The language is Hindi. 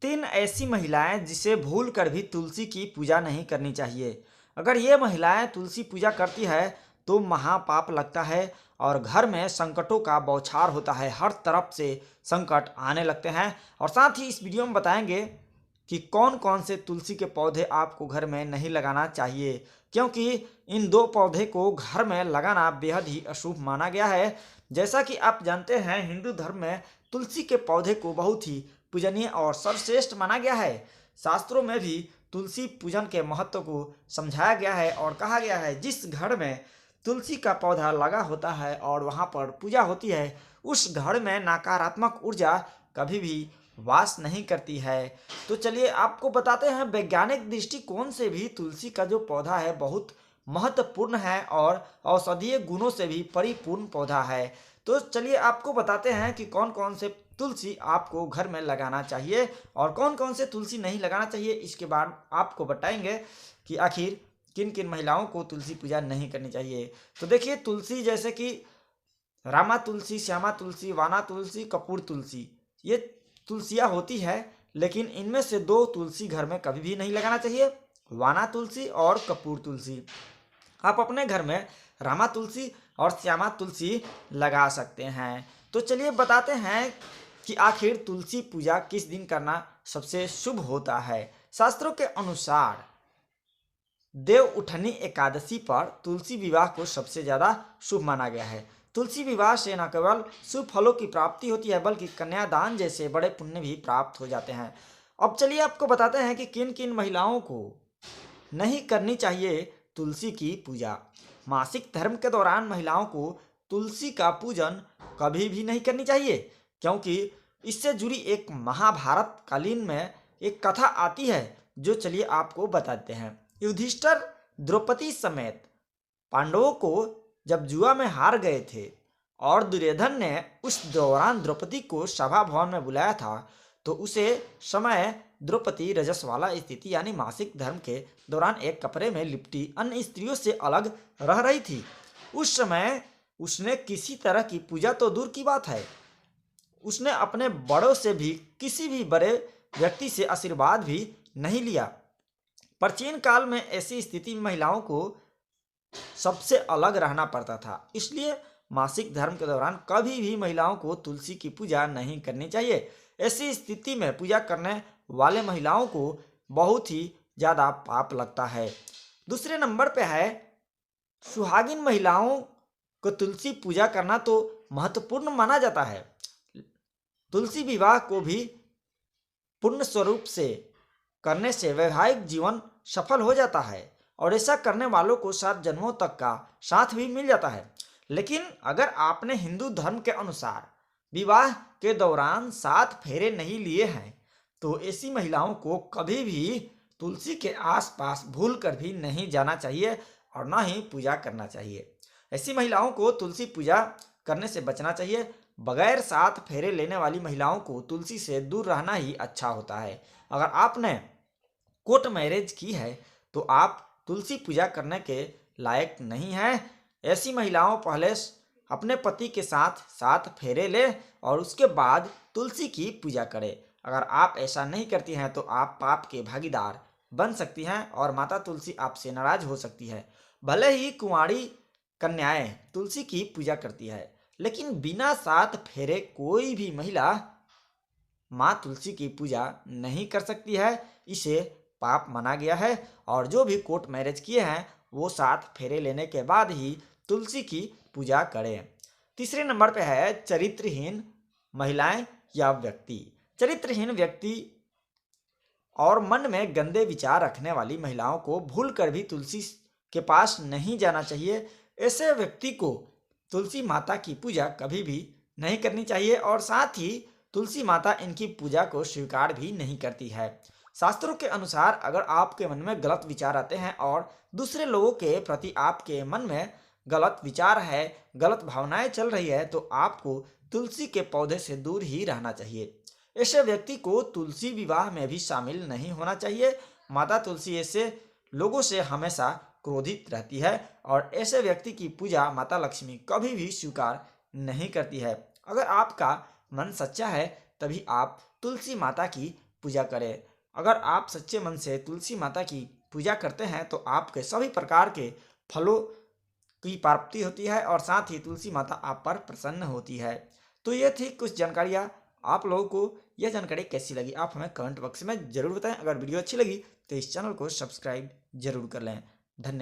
तीन ऐसी महिलाएं जिसे भूल कर भी तुलसी की पूजा नहीं करनी चाहिए। अगर ये महिलाएं तुलसी पूजा करती है तो महापाप लगता है और घर में संकटों का बौछार होता है। हर तरफ से संकट आने लगते हैं। और साथ ही इस वीडियो में बताएंगे कि कौन कौन से तुलसी के पौधे आपको घर में नहीं लगाना चाहिए, क्योंकि इन दो पौधे को घर में लगाना बेहद ही अशुभ माना गया है। जैसा कि आप जानते हैं, हिंदू धर्म में तुलसी के पौधे को बहुत ही पूजनीय और सर्वश्रेष्ठ माना गया है। शास्त्रों में भी तुलसी पूजन के महत्व को समझाया गया है और कहा गया है जिस घर में तुलसी का पौधा लगा होता है और वहां पर पूजा होती है उस घर में नकारात्मक ऊर्जा कभी भी वास नहीं करती है। तो चलिए आपको बताते हैं, वैज्ञानिक दृष्टिकोण से भी तुलसी का जो पौधा है बहुत महत्वपूर्ण है और औषधीय गुणों से भी परिपूर्ण पौधा है। तो चलिए आपको बताते हैं कि कौन कौन से तुलसी आपको घर में लगाना चाहिए और कौन कौन से तुलसी नहीं लगाना चाहिए। इसके बाद आपको बताएंगे कि आखिर किन किन महिलाओं को तुलसी पूजा नहीं करनी चाहिए। तो देखिए, तुलसी जैसे कि रामा तुलसी, श्यामा तुलसी, वाना तुलसी, कपूर तुलसी, ये तुलसियाँ होती है, लेकिन इनमें से दो तुलसी घर में कभी भी नहीं लगाना चाहिए, वाना तुलसी और कपूर तुलसी। आप अपने घर में रामा तुलसी और श्यामा तुलसी लगा सकते हैं। तो चलिए बताते हैं कि आखिर तुलसी पूजा किस दिन करना सबसे शुभ होता है। शास्त्रों के अनुसार देव उठनी एकादशी पर तुलसी विवाह को सबसे ज्यादा शुभ माना गया है। तुलसी विवाह से न केवल शुभ फलों की प्राप्ति होती है बल्कि कन्यादान जैसे बड़े पुण्य भी प्राप्त हो जाते हैं। अब चलिए आपको बताते हैं कि किन किन महिलाओं को नहीं करनी चाहिए तुलसी की पूजा। मासिक धर्म के दौरान महिलाओं को तुलसी का पूजन कभी भी नहीं करनी चाहिए, क्योंकि इससे जुड़ी एक महाभारत कालीन में एक कथा आती है जो चलिए आपको बताते हैं। युधिष्ठिर द्रौपदी समेत पांडवों को जब जुआ में हार गए थे और दुर्योधन ने उस दौरान द्रौपदी को सभा भवन में बुलाया था, तो उसे समय द्रौपदी रजस वाला स्थिति यानी मासिक धर्म के दौरान एक कपड़े में लिपटी अन्य स्त्रियों से अलग रह रही थी। उस समय उसने किसी तरह की पूजा तो दूर की बात है, उसने अपने बड़ों से भी किसी भी बड़े व्यक्ति से आशीर्वाद भी नहीं लिया। प्राचीन काल में ऐसी स्थिति में महिलाओं को सबसे अलग रहना पड़ता था, इसलिए मासिक धर्म के दौरान कभी भी महिलाओं को तुलसी की पूजा नहीं करनी चाहिए। ऐसी स्थिति में पूजा करने वाले महिलाओं को बहुत ही ज्यादा पाप लगता है। दूसरे नंबर पे है, सुहागिन महिलाओं को तुलसी पूजा करना तो महत्वपूर्ण माना जाता है। तुलसी विवाह को भी पूर्ण स्वरूप से करने से वैवाहिक जीवन सफल हो जाता है और ऐसा करने वालों को 7 जन्मों तक का साथ भी मिल जाता है। लेकिन अगर आपने हिंदू धर्म के अनुसार विवाह के दौरान 7 फेरे नहीं लिए हैं तो ऐसी महिलाओं को कभी भी तुलसी के आसपास भूल कर भी नहीं जाना चाहिए और ना ही पूजा करना चाहिए। ऐसी महिलाओं को तुलसी पूजा करने से बचना चाहिए। बगैर 7 फेरे लेने वाली महिलाओं को तुलसी से दूर रहना ही अच्छा होता है। अगर आपने कोर्ट मैरिज की है तो आप तुलसी पूजा करने के लायक नहीं है। ऐसी महिलाओं पहले अपने पति के साथ 7 फेरे ले और उसके बाद तुलसी की पूजा करें। अगर आप ऐसा नहीं करती हैं तो आप पाप के भागीदार बन सकती हैं और माता तुलसी आपसे नाराज हो सकती है। भले ही कुंवारी कन्याएं तुलसी की पूजा करती है, लेकिन बिना 7 फेरे कोई भी महिला माँ तुलसी की पूजा नहीं कर सकती है। इसे पाप माना गया है और जो भी कोर्ट मैरिज किए हैं वो 7 फेरे लेने के बाद ही तुलसी की पूजा करें। तीसरे नंबर पे है चरित्रहीन महिलाएं या व्यक्ति। चरित्रहीन व्यक्ति और मन में गंदे विचार रखने वाली महिलाओं को भूल कर भी तुलसी के पास नहीं जाना चाहिए। ऐसे व्यक्ति को तुलसी माता की पूजा कभी भी नहीं करनी चाहिए और साथ ही तुलसी माता इनकी पूजा को स्वीकार भी नहीं करती है। शास्त्रों के अनुसार अगर आपके मन में गलत विचार आते हैं और दूसरे लोगों के प्रति आपके मन में गलत विचार है, गलत भावनाएं चल रही है, तो आपको तुलसी के पौधे से दूर ही रहना चाहिए। ऐसे व्यक्ति को तुलसी विवाह में भी शामिल नहीं होना चाहिए। माता तुलसी ऐसे लोगों से हमेशा क्रोधित रहती है और ऐसे व्यक्ति की पूजा माता लक्ष्मी कभी भी स्वीकार नहीं करती है। अगर आपका मन सच्चा है तभी आप तुलसी माता की पूजा करें। अगर आप सच्चे मन से तुलसी माता की पूजा करते हैं तो आपके सभी प्रकार के फलों की प्राप्ति होती है और साथ ही तुलसी माता आप पर प्रसन्न होती है। तो ये थी कुछ जानकारियाँ। आप लोगों को यह जानकारी कैसी लगी आप हमें कमेंट बॉक्स में ज़रूर बताएं। अगर वीडियो अच्छी लगी तो इस चैनल को सब्सक्राइब जरूर कर लें। धन्यवाद।